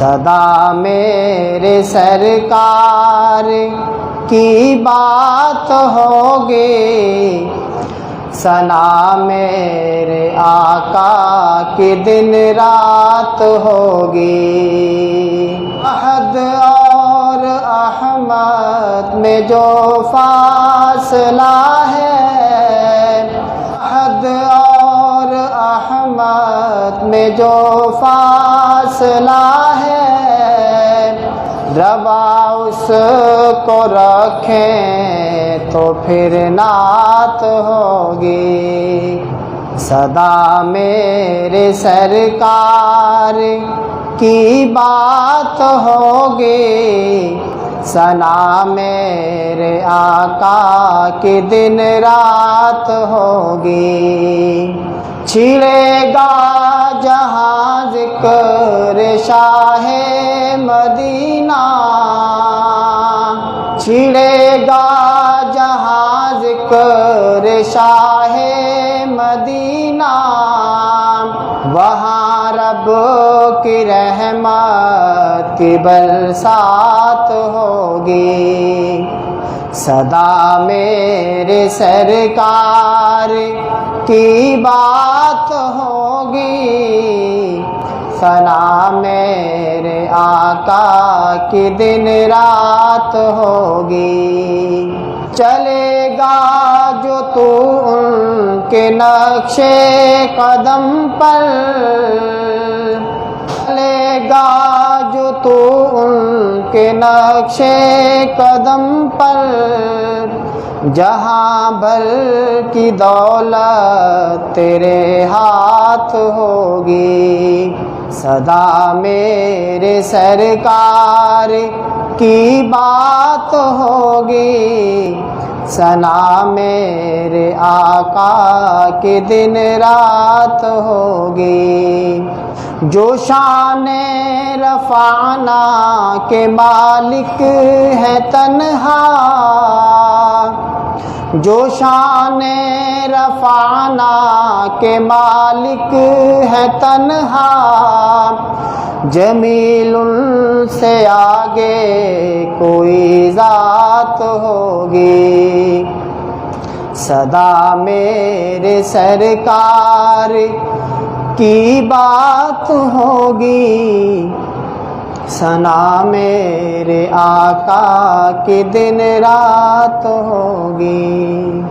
صدا میرے سرکار کی بات ہوگی، ثنا میرے آقا کی دن رات ہوگی۔ احد اور احمد میں جو فاصلہ ہے، احد اور احمد میں جو فاصلہ ہے، روا اس کو رکھیں تو پھر نعت ہوگی۔ صدا میرے سرکار کی بات ہوگی، ثنا میرے آقا کی دن رات ہوگی۔ چھڑے گا جہاں ذکر شاہ مدینہ، چھڑے گا جہاں ذکر شاہ مدینہ، وہاں رب کی رحمت کی برسات ہوگی۔ صدا میرے سرکار کی بات ہوگی، ثنا میرے آقا کی دن رات ہوگی۔ چلے گا جو تو ان کے نقش قدم پر، چلے گا جو تو ان کے نقش قدم پر، جہاں بھر کی دولت تیرے ہاتھ ہوگی۔ صدا میرے سرکار کی بات ہوگی، ثنا میرے آقا کی دن رات ہوگی۔ جو شان رفعنا کے مالک ہے تنہا، جو شان رفعنا کے مالک ہے تنہا، جمیل سے آگے کوئی ذات ہوگی۔ صدا میرے سرکار کی بات ہوگی، ثنا میرے آقا کی دن رات ہوگی۔